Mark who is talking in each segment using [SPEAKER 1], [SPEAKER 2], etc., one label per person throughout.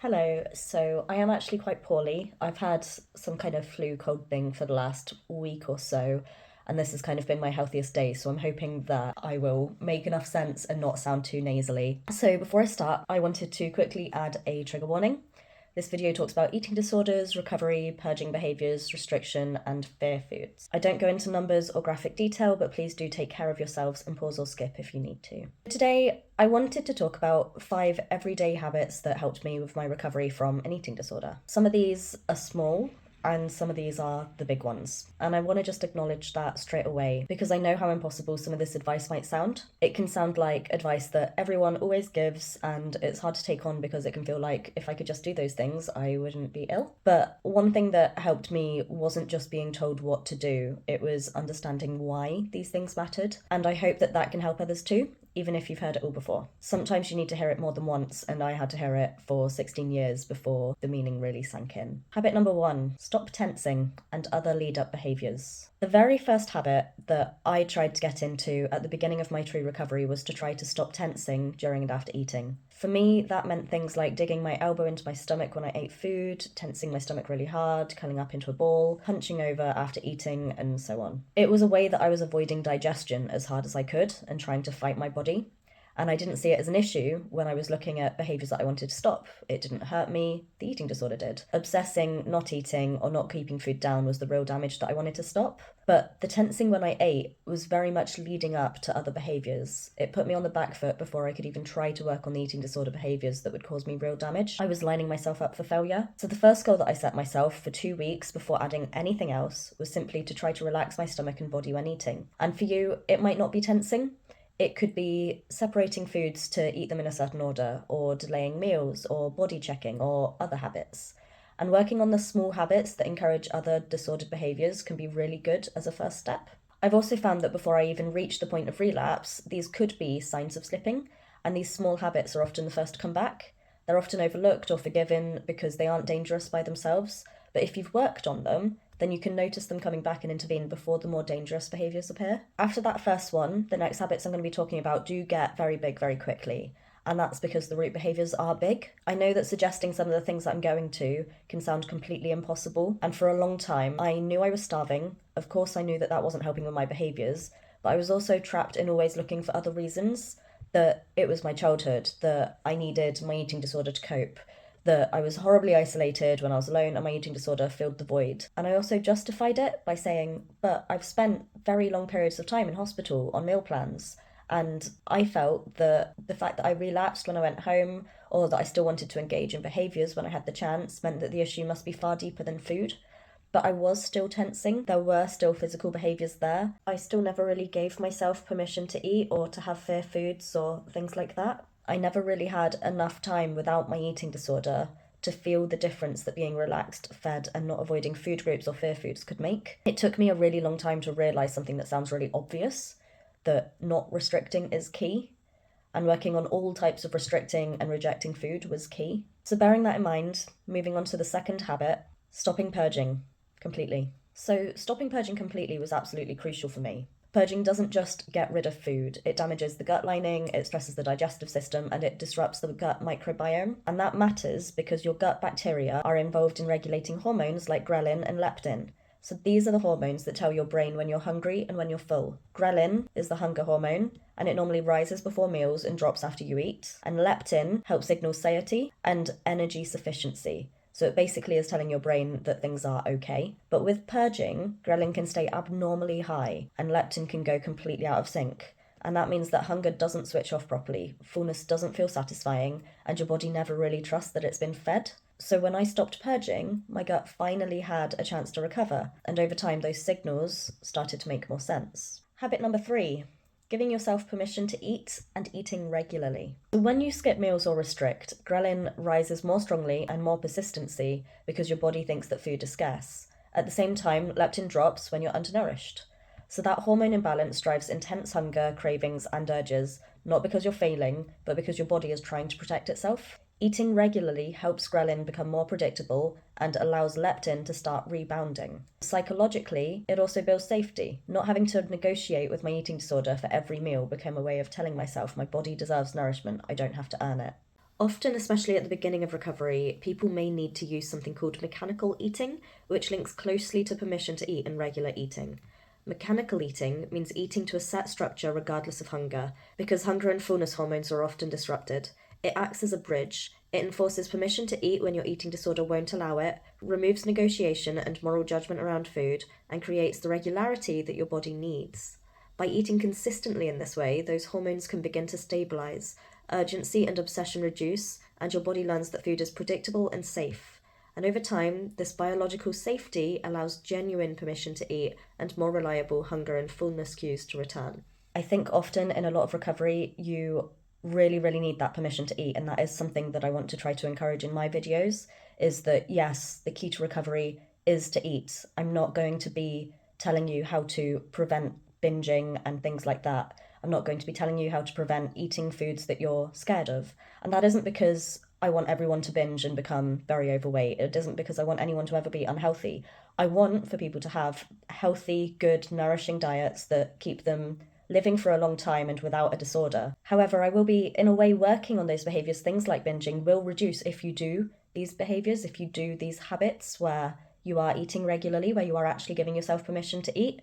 [SPEAKER 1] Hello, so I am actually quite poorly. I've had some kind of flu cold thing for the last week or so, and this has kind of been my healthiest day, so I'm hoping that I will make enough sense and not sound too nasally. So before I start, I wanted to quickly add a trigger warning. This video talks about eating disorders, recovery, purging behaviours, restriction, and fear foods. I don't go into numbers or graphic detail, but please do take care of yourselves and pause or skip if you need to. Today, I wanted to talk about 5 everyday habits that helped me with my recovery from an eating disorder. Some of these are small, and some of these are the big ones. And I want to just acknowledge that straight away because I know how impossible some of this advice might sound. It can sound like advice that everyone always gives, and it's hard to take on because it can feel like if I could just do those things, I wouldn't be ill. But one thing that helped me wasn't just being told what to do, it was understanding why these things mattered. And I hope that that can help others too, even if you've heard it all before. Sometimes you need to hear it more than once, and I had to hear it for 16 years before the meaning really sank in. Habit number 1, stop tensing and other lead-up behaviours. The very first habit that I tried to get into at the beginning of my true recovery was to try to stop tensing during and after eating. For me, that meant things like digging my elbow into my stomach when I ate food, tensing my stomach really hard, curling up into a ball, hunching over after eating, and so on. It was a way that I was avoiding digestion as hard as I could and trying to fight my body. And I didn't see it as an issue when I was looking at behaviours that I wanted to stop. It didn't hurt me, the eating disorder did. Obsessing, not eating, or not keeping food down was the real damage that I wanted to stop. But the tensing when I ate was very much leading up to other behaviours. It put me on the back foot before I could even try to work on the eating disorder behaviours that would cause me real damage. I was lining myself up for failure. So the first goal that I set myself for 2 weeks before adding anything else was simply to try to relax my stomach and body when eating. And for you, it might not be tensing. It could be separating foods to eat them in a certain order, or delaying meals, or body checking, or other habits. And working on the small habits that encourage other disordered behaviours can be really good as a first step. I've also found that before I even reach the point of relapse, these could be signs of slipping, and these small habits are often the first to come back. They're often overlooked or forgiven because they aren't dangerous by themselves, but if you've worked on them, then you can notice them coming back and intervene before the more dangerous behaviours appear. After that first one, the next habits I'm going to be talking about do get very big very quickly, and that's because the root behaviours are big. I know that suggesting some of the things that I'm going to can sound completely impossible, and for a long time I knew I was starving. Of course I knew that that wasn't helping with my behaviours, but I was also trapped in always looking for other reasons, that it was my childhood, that I needed my eating disorder to cope, that I was horribly isolated when I was alone and my eating disorder filled the void. And I also justified it by saying, but I've spent very long periods of time in hospital on meal plans, and I felt that the fact that I relapsed when I went home, or that I still wanted to engage in behaviours when I had the chance, meant that the issue must be far deeper than food. But I was still tensing. There were still physical behaviours there. I still never really gave myself permission to eat or to have fear foods or things like that. I never really had enough time without my eating disorder to feel the difference that being relaxed, fed, and not avoiding food groups or fear foods could make. It took me a really long time to realise something that sounds really obvious, that not restricting is key, and working on all types of restricting and rejecting food was key. So bearing that in mind, moving on to the second habit, stopping purging completely. So stopping purging completely was absolutely crucial for me. Purging doesn't just get rid of food, it damages the gut lining, it stresses the digestive system, and it disrupts the gut microbiome. And that matters because your gut bacteria are involved in regulating hormones like ghrelin and leptin. So these are the hormones that tell your brain when you're hungry and when you're full. Ghrelin is the hunger hormone, and it normally rises before meals and drops after you eat. And leptin helps signal satiety and energy sufficiency. So it basically is telling your brain that things are okay. But with purging, ghrelin can stay abnormally high and leptin can go completely out of sync. And that means that hunger doesn't switch off properly, fullness doesn't feel satisfying, and your body never really trusts that it's been fed. So when I stopped purging, my gut finally had a chance to recover, and over time those signals started to make more sense. Habit number 3. Giving yourself permission to eat and eating regularly. So when you skip meals or restrict, ghrelin rises more strongly and more persistently because your body thinks that food is scarce. At the same time, leptin drops when you're undernourished. So that hormone imbalance drives intense hunger, cravings, and urges, not because you're failing, but because your body is trying to protect itself. Eating regularly helps ghrelin become more predictable and allows leptin to start rebounding. Psychologically, it also builds safety. Not having to negotiate with my eating disorder for every meal became a way of telling myself my body deserves nourishment, I don't have to earn it. Often, especially at the beginning of recovery, people may need to use something called mechanical eating, which links closely to permission to eat and regular eating. Mechanical eating means eating to a set structure regardless of hunger, because hunger and fullness hormones are often disrupted. It acts as a bridge. It enforces permission to eat when your eating disorder won't allow it, removes negotiation and moral judgment around food, and creates the regularity that your body needs. By eating consistently in this way, those hormones can begin to stabilize, urgency and obsession reduce, and your body learns that food is predictable and safe. And over time, this biological safety allows genuine permission to eat and more reliable hunger and fullness cues to return. I think often in a lot of recovery, you really, really need that permission to eat. And that is something that I want to try to encourage in my videos, is that yes, the key to recovery is to eat. I'm not going to be telling you how to prevent binging and things like that. I'm not going to be telling you how to prevent eating foods that you're scared of. And that isn't because I want everyone to binge and become very overweight. It isn't because I want anyone to ever be unhealthy. I want for people to have healthy, good, nourishing diets that keep them living for a long time and without a disorder. However, I will be, in a way, working on those behaviours. Things like binging will reduce if you do these behaviours, if you do these habits where you are eating regularly, where you are actually giving yourself permission to eat.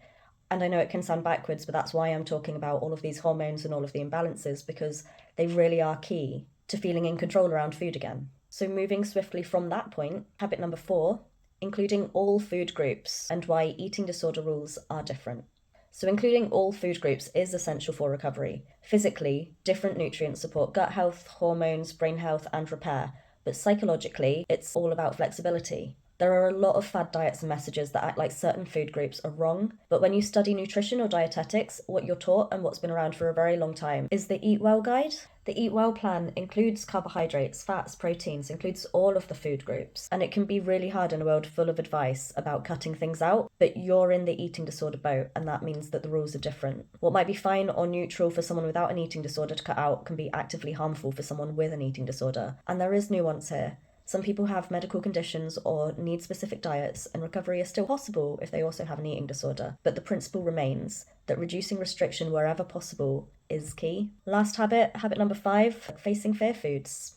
[SPEAKER 1] And I know it can sound backwards, but that's why I'm talking about all of these hormones and all of the imbalances, because they really are key to feeling in control around food again. So moving swiftly from that point, habit number 4, including all food groups and why eating disorder rules are different. So including all food groups is essential for recovery. Physically, different nutrients support gut health, hormones, brain health, and repair. But psychologically, it's all about flexibility. There are a lot of fad diets and messages that act like certain food groups are wrong, but when you study nutrition or dietetics, what you're taught and what's been around for a very long time is the Eat Well guide. The Eat Well plan includes carbohydrates, fats, proteins, includes all of the food groups, and it can be really hard in a world full of advice about cutting things out, but you're in the eating disorder boat, and that means that the rules are different. What might be fine or neutral for someone without an eating disorder to cut out can be actively harmful for someone with an eating disorder, and there is nuance here. Some people have medical conditions or need specific diets, and recovery is still possible if they also have an eating disorder. But the principle remains that reducing restriction wherever possible is key. Last habit, habit number 5, facing fear foods.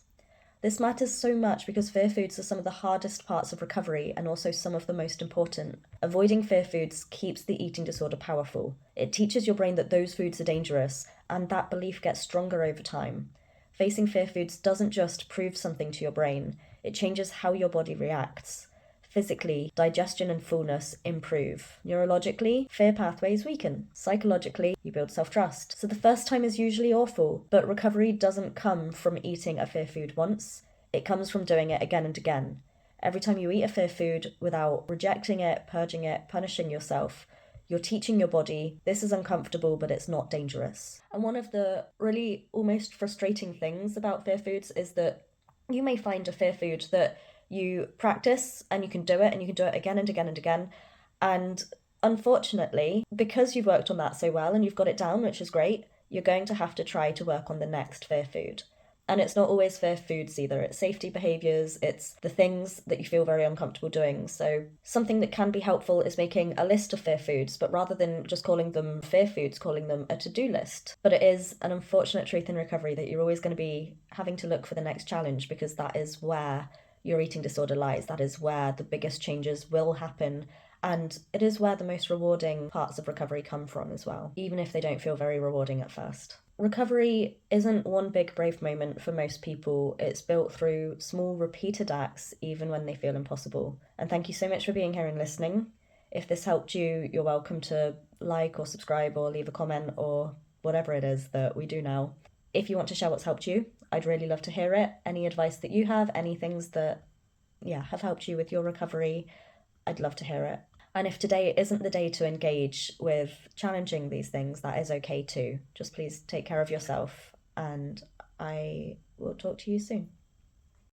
[SPEAKER 1] This matters so much because fear foods are some of the hardest parts of recovery and also some of the most important. Avoiding fear foods keeps the eating disorder powerful. It teaches your brain that those foods are dangerous, and that belief gets stronger over time. Facing fear foods doesn't just prove something to your brain, it changes how your body reacts. Physically, digestion and fullness improve. Neurologically, fear pathways weaken. Psychologically, you build self-trust. So the first time is usually awful, but recovery doesn't come from eating a fear food once. It comes from doing it again and again. Every time you eat a fear food without rejecting it, purging it, punishing yourself, you're teaching your body, this is uncomfortable, but it's not dangerous. And one of the really almost frustrating things about fear foods is that you may find a fear food that you practice and you can do it and you can do it again and again and again. And unfortunately, because you've worked on that so well and you've got it down, which is great, you're going to have to try to work on the next fear food. And it's not always fear foods either. It's safety behaviours, it's the things that you feel very uncomfortable doing. So something that can be helpful is making a list of fear foods, but rather than just calling them fear foods, calling them a to-do list. But it is an unfortunate truth in recovery that you're always going to be having to look for the next challenge, because that is where your eating disorder lies. That is where the biggest changes will happen. And it is where the most rewarding parts of recovery come from as well, even if they don't feel very rewarding at first. Recovery isn't one big brave moment for most people. It's built through small repeated acts, even when they feel impossible. And thank you so much for being here and listening. If this helped you, you're welcome to like or subscribe or leave a comment or whatever it is that we do now. If you want to share what's helped you, I'd really love to hear it. Any advice that you have, any things that have helped you with your recovery, I'd love to hear it. And if today isn't the day to engage with challenging these things, that is okay too. Just please take care of yourself, and I will talk to you soon.